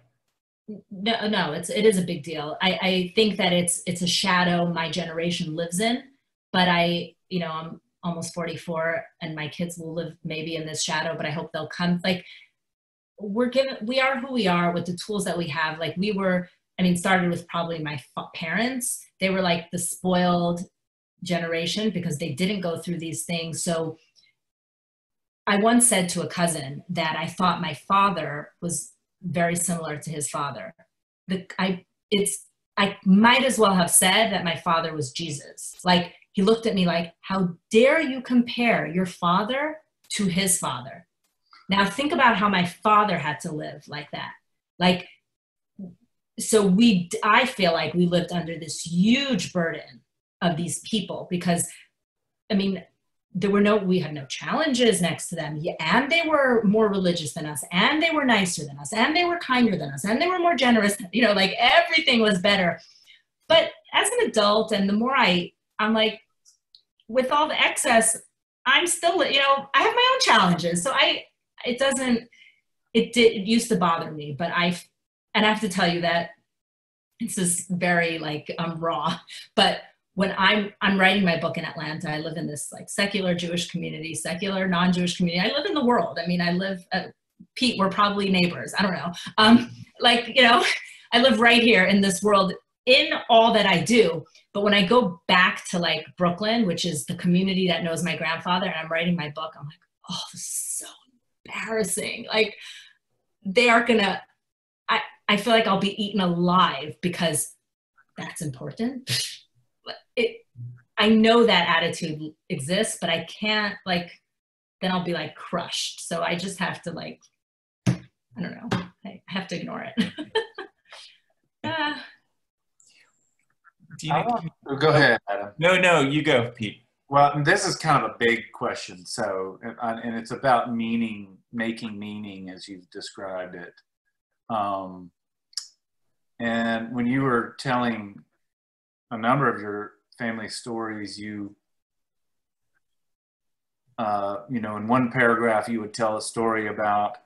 No, it is a big deal. I think that it's a shadow my generation lives in, but I'm almost 44 and my kids will live maybe in this shadow, but I hope they'll come. Like, we are who we are with the tools that we have. Like, started with probably my parents. They were like the spoiled generation because they didn't go through these things. So I once said to a cousin that I thought my father was very similar to his father. I might as well have said that my father was Jesus. Like, he looked at me like, how dare you compare your father to his father? Now think about how my father had to live like that. Like, so I feel like we lived under this huge burden of these people because, we had no challenges next to them. Yeah, and they were more religious than us, and they were nicer than us, and they were kinder than us, and they were more generous. Everything was better. But as an adult, and the more I'm like, with all the excess, I'm still, I have my own challenges. So it used to bother me, but I have to tell you that this is very raw, but when I'm writing my book in Atlanta, I live in this secular Jewish community, secular non-Jewish community. I live in the world. I live Pete, we're probably neighbors. I don't know. I live right here in this world in all that I do. But when I go back to like Brooklyn, which is the community that knows my grandfather, and I'm writing my book, I'm like, oh, this is so embarrassing. Like, they are gonna, I feel like I'll be eaten alive because that's important. I know that attitude exists, but I can't, like, then I'll be like crushed. So I just have to, like, I don't know, I have to ignore it. Go ahead, Adam. No, you go, Pete. Well, this is kind of a big question. So, and it's about meaning, making meaning as you've described it. And when you were telling a number of your family stories, you know, in one paragraph, you would tell a story about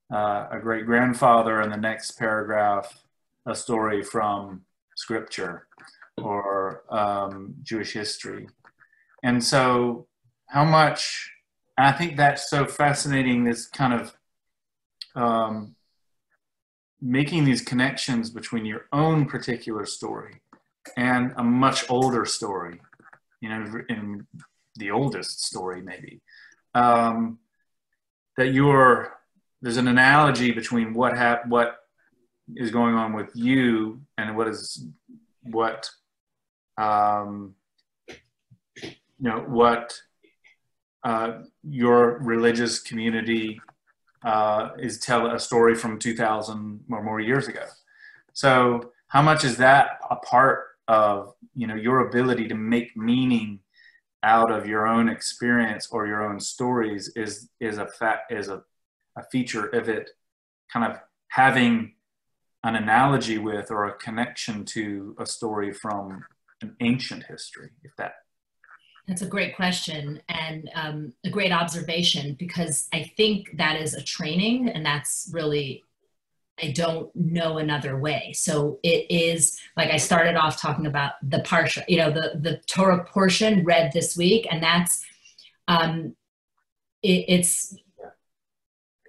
a great grandfather, and the next paragraph, a story from scripture or Jewish history. And so how much, I think that's so fascinating, this kind of making these connections between your own particular story and a much older story, you know, in the oldest story maybe, that there's an analogy between what is going on with you and what your religious community is telling a story from 2,000 or more years ago. So how much is that a part of, you know, your ability to make meaning out of your own experience or your own stories is a feature of it kind of having an analogy with or a connection to a story from an ancient history, That's a great question and a great observation, because I think that is a training, and that's really, I don't know another way. So it is, like I started off talking about the Parsha, you know, the Torah portion read this week, and that's,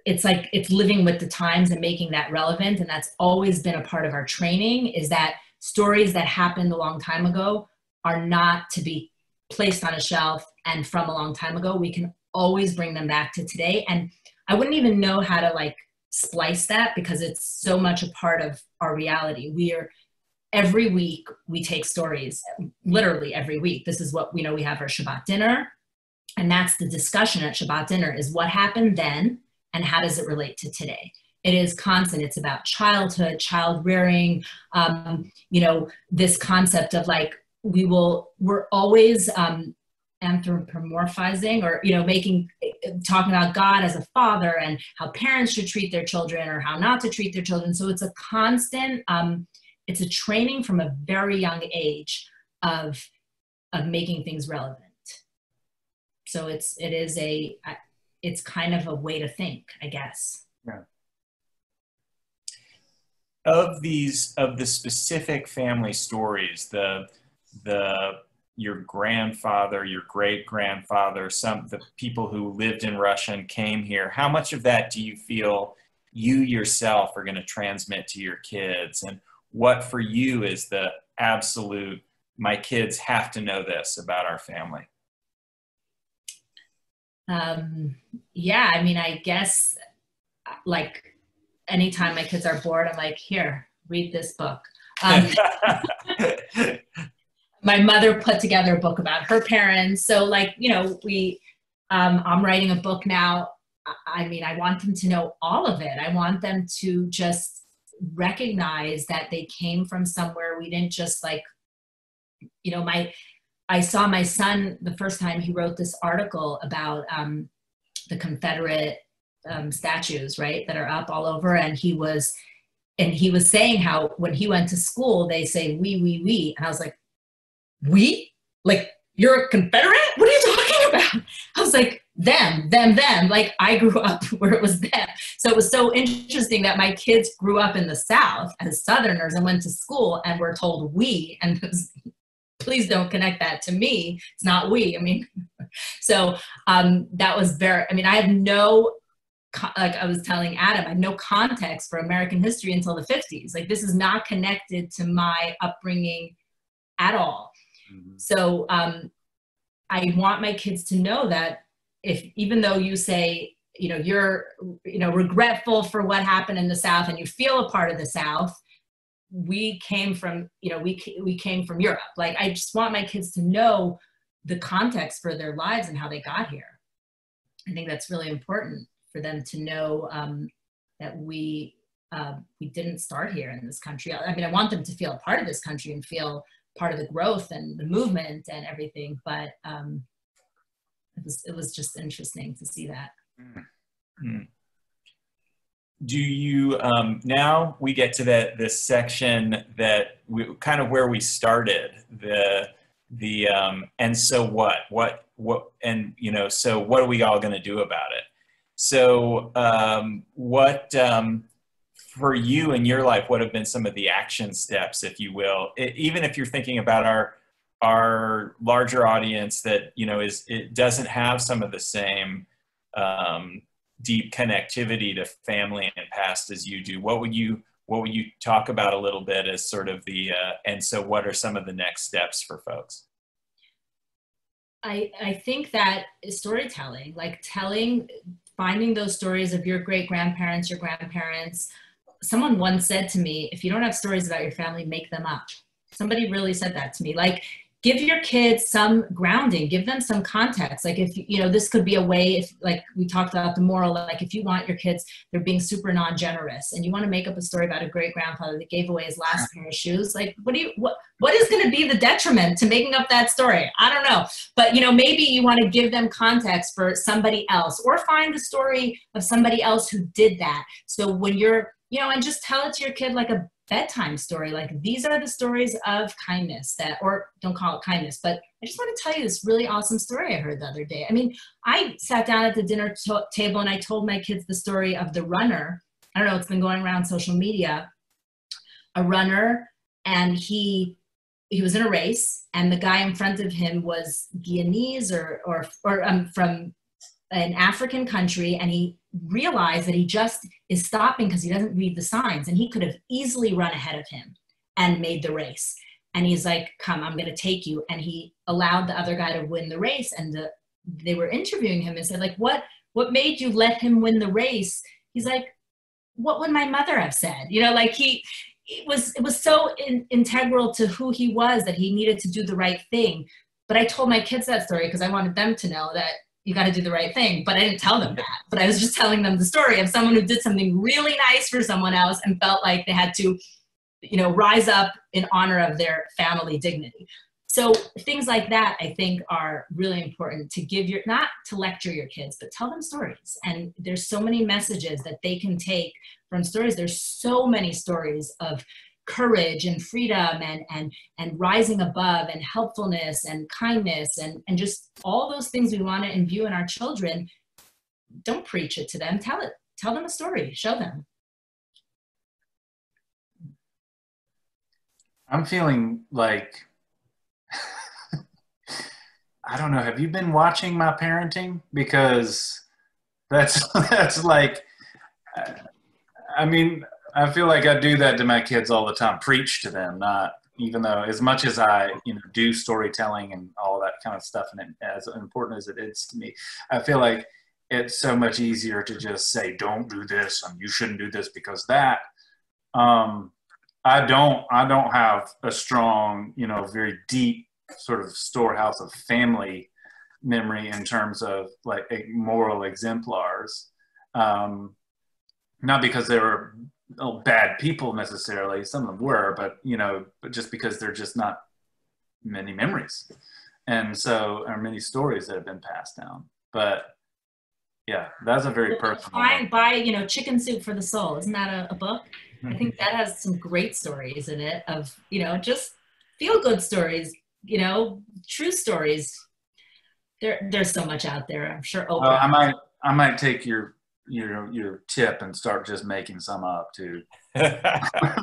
it's like, it's living with the times and making that relevant. And that's always been a part of our training, is that stories that happened a long time ago are not to be placed on a shelf and from a long time ago. We can always bring them back to today. And I wouldn't even know how to like splice that, because it's so much a part of our reality. Every week we take stories, literally every week. This is what we know. We have our Shabbat dinner, and that's the discussion at Shabbat dinner, is what happened then and how does it relate to today. It is constant. It's about childhood, child rearing, you know, this concept of like, we're always anthropomorphizing, or, you know, talking about God as a father and how parents should treat their children or how not to treat their children. So it's a constant, it's a training from a very young age of making things relevant. So it's kind of a way to think, I guess. Yeah. Of the specific family stories, your grandfather, your great-grandfather, the people who lived in Russia and came here, how much of that do you feel you yourself are going to transmit to your kids? And what for you is the absolute, my kids have to know this about our family? Yeah, I mean, I guess like anytime my kids are bored, I'm like, here, read this book. My mother put together a book about her parents. So like, you know, I'm writing a book now. I mean, I want them to know all of it. I want them to just recognize that they came from somewhere. We didn't just like, you know, I saw my son the first time he wrote this article about the Confederate statues, right, that are up all over. And he was saying how when he went to school, they say, we. And I was like, we? Like, you're a Confederate? What are you talking about? I was like, them. Like, I grew up where it was them. So it was so interesting that my kids grew up in the South as Southerners and went to school and were told we, and please don't connect that to me. It's not we. I mean, so that was I mean, I have no like I was telling Adam, I had no context for American history until the 50s. Like this is not connected to my upbringing at all. Mm-hmm. So I want my kids to know that even though you say, you're, regretful for what happened in the South and you feel a part of the South, we came from, we came from Europe. Like, I just want my kids to know the context for their lives and how they got here. I think that's really important for them to know that we didn't start here in this country. I mean, I want them to feel a part of this country and feel part of the growth and the movement and everything, but it was just interesting to see that. Mm-hmm. Do you, now we get to this section that we kind of where we started, and so what, and, so what are we all going to do about it? So for you in your life, what have been some of the action steps, if you will, even if you're thinking about our larger audience that, it doesn't have some of the same deep connectivity to family and past as you do. What would you talk about a little bit as sort of and so what are some of the next steps for folks? I think that storytelling, like finding those stories of your great-grandparents, your grandparents. Someone once said to me, if you don't have stories about your family, make them up. Somebody really said that to me. Like, give your kids some grounding, give them some context. Like, if, this could be a way, if, like we talked about the moral, like if you want your kids, they're being super non-generous and you want to make up a story about a great grandfather that gave away his last pair of shoes, like, what is going to be the detriment to making up that story? I don't know. But, maybe you want to give them context for somebody else, or find the story of somebody else who did that. So when you're, and just tell it to your kid like a bedtime story. Like, these are the stories of kindness or don't call it kindness, but I just want to tell you this really awesome story I heard the other day. I mean, I sat down at the dinner table and I told my kids the story of the runner. I don't know, it's been going around social media, a runner, and he was in a race and the guy in front of him was Guyanese or from an African country, and he realized that he just is stopping because he doesn't read the signs, and he could have easily run ahead of him and made the race. And he's like, come, I'm going to take you. And he allowed the other guy to win the race. And they were interviewing him and said, like, what made you let him win the race? He's like, what would my mother have said? Like it was so integral to who he was that he needed to do the right thing. But I told my kids that story because I wanted them to know that you got to do the right thing. But I didn't tell them that. But I was just telling them the story of someone who did something really nice for someone else and felt like they had to, rise up in honor of their family dignity. So things like that, I think, are really important to give not to lecture your kids, but tell them stories. And there's so many messages that they can take from stories. There's so many stories of courage and freedom and rising above and helpfulness and kindness and just all those things we want to imbue in our children. Don't preach it to them. Tell them a story, show them. I'm feeling like, I don't know, have you been watching my parenting? Because that's like, I mean, I feel like I do that to my kids all the time, preach to them, not, even though as much as I, do storytelling and all that kind of stuff, and as important as it is to me, I feel like it's so much easier to just say, don't do this and you shouldn't do this because that. I don't have a strong, very deep sort of storehouse of family memory in terms of like moral exemplars. Not because they were bad people necessarily, some of them were, but but just because they're just not many memories, and so are many stories that have been passed down. But yeah, that's a very personal. Buy Chicken Soup for the Soul. Isn't that a book? I think that has some great stories in it of just feel good stories, true stories. There's so much out there. I'm sure. I might take your tip and start just making some up too. I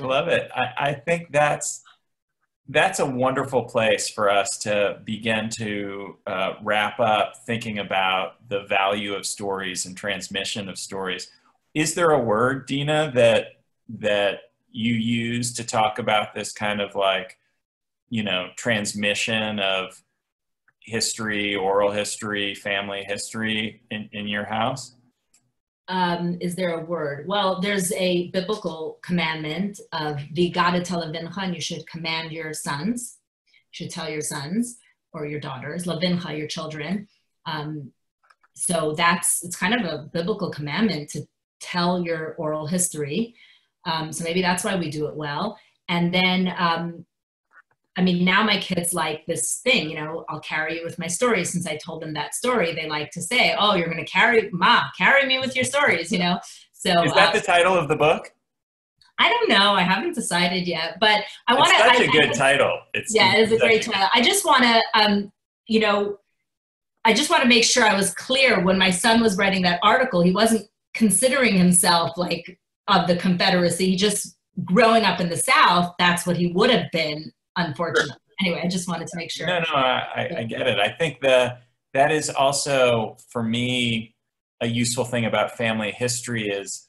love it. I think that's that's a wonderful place for us to begin to wrap up thinking about the value of stories and transmission of stories. Is there a word, Dena, that you use to talk about this kind of like, you know, transmission of history, oral history, family history in your house? Is there a word? Well, there's a biblical commandment of v'gada levincha, and you should command your sons. You should tell your sons or your daughters, levincha, your children. So it's kind of a biblical commandment to tell your oral history. So maybe that's why we do it well. And then, I mean, now my kids like this thing, you know, I'll carry you with my stories. Since I told them that story, they like to say, oh, you're going to carry me with your stories, you know? So is that the title of the book? I don't know. I haven't decided yet, but I want to. It's such a good title. It is a great title. I just want to, you know, I just want to make sure I was clear when my son was writing that article. He wasn't considering himself like of the Confederacy. He just growing up in the South, that's what he would have been. Unfortunately. Anyway, I just wanted to make sure. No, I get it. I think that is also, for me, a useful thing about family history is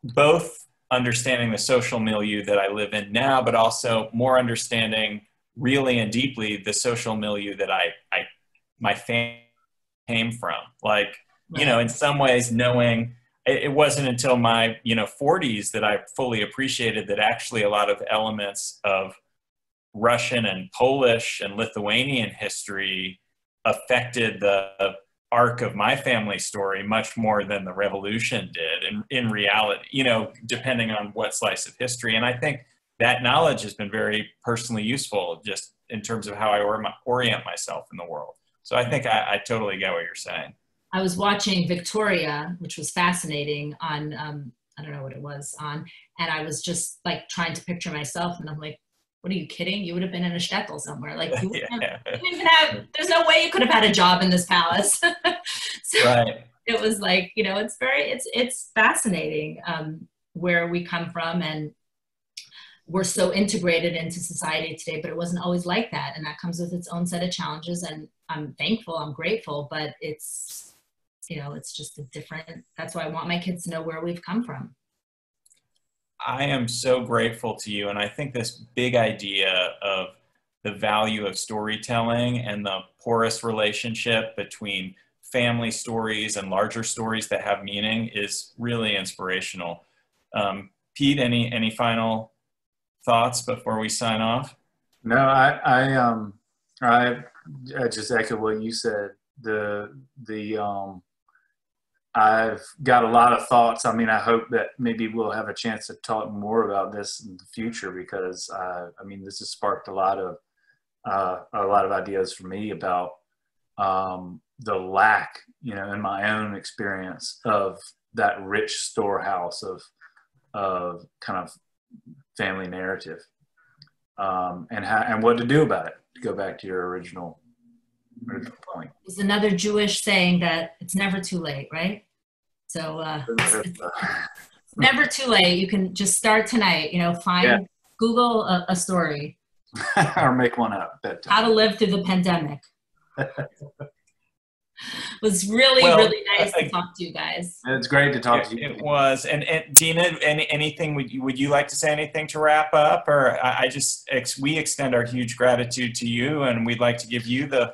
both understanding the social milieu that I live in now, but also more understanding really and deeply the social milieu that my family came from. Like, you know, in some ways knowing it wasn't until my, you know, 40s that I fully appreciated that actually a lot of elements of Russian and Polish and Lithuanian history affected the arc of my family story much more than the revolution did in reality, you know, depending on what slice of history. And I think that knowledge has been very personally useful just in terms of how I orient myself in the world. So I think I totally get what you're saying. I was watching Victoria, which was fascinating on, I don't know what it was on, and I was just like trying to picture myself, and I'm like, what are you kidding? You would have been in a shtetl somewhere. Like you didn't even have, there's no way you could have had a job in this palace. So right. It was like, you know, it's fascinating where we come from, and we're so integrated into society today, but it wasn't always like that. And that comes with its own set of challenges. And I'm thankful, I'm grateful, but it's, you know, it's just a different, that's why I want my kids to know where we've come from. I am so grateful to you. And I think this big idea of the value of storytelling and the porous relationship between family stories and larger stories that have meaning is really inspirational. Pete, any final thoughts before we sign off? No, I just echo what you said. I've got a lot of thoughts. I mean, I hope that maybe we'll have a chance to talk more about this in the future, because I mean, this has sparked a lot of ideas for me about the lack, you know, in my own experience of that rich storehouse of kind of family narrative, and what to do about it. To go back to your original point. There's another Jewish saying that it's never too late, right? So it's never too late. You can just start tonight, you know, Google a story. Or make one up. How to live through the pandemic. It was really nice to talk to you guys. It's great to talk to you. It was. And Dena, anything, would you like to say anything to wrap up? Or we extend our huge gratitude to you, and we'd like to give you the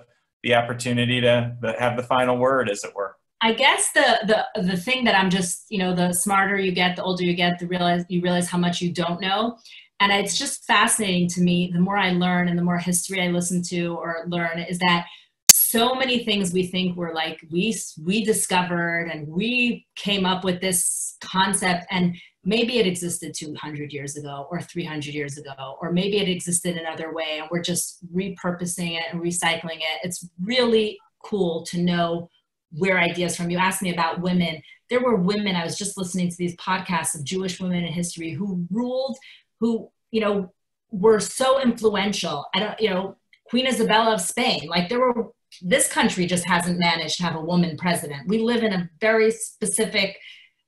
opportunity to have the final word, as it were. I guess the thing that I'm just, you know, the smarter you get, the older you get, you realize how much you don't know. And it's just fascinating to me, the more I learn and the more history I listen to or learn, is that so many things we think were like, we discovered and we came up with this concept, and maybe it existed 200 years ago or 300 years ago, or maybe it existed another way and we're just repurposing it and recycling it. It's really cool to know where ideas from. You asked me about women. There were women, I was just listening to these podcasts of Jewish women in history who ruled, who, you know, were so influential. Queen Isabella of Spain, like this country just hasn't managed to have a woman president. We live in a very specific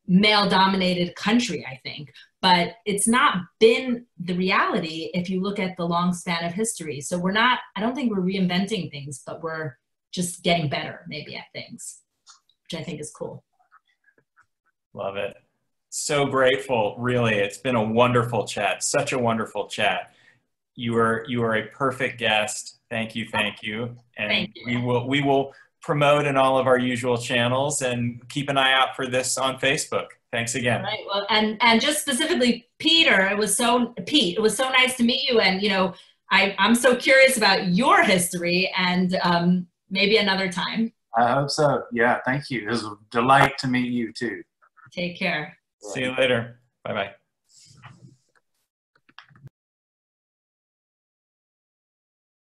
male-dominated country, I think. but it's not been the reality if you look at the long span of history. So I don't think we're reinventing things, but we're just getting better maybe at things, which I think is cool. Love it. So grateful, really. It's been a wonderful chat, such a wonderful chat. You are a perfect guest. Thank you, thank you. And Thank you. we will promote in all of our usual channels and keep an eye out for this on Facebook. Thanks again. Right. Well, and just specifically, Peter, it was so nice to meet you. And, you know, I'm so curious about your history, and maybe another time. I hope so. Yeah, thank you. It was a delight to meet you too. Take care. See you later. Bye-bye.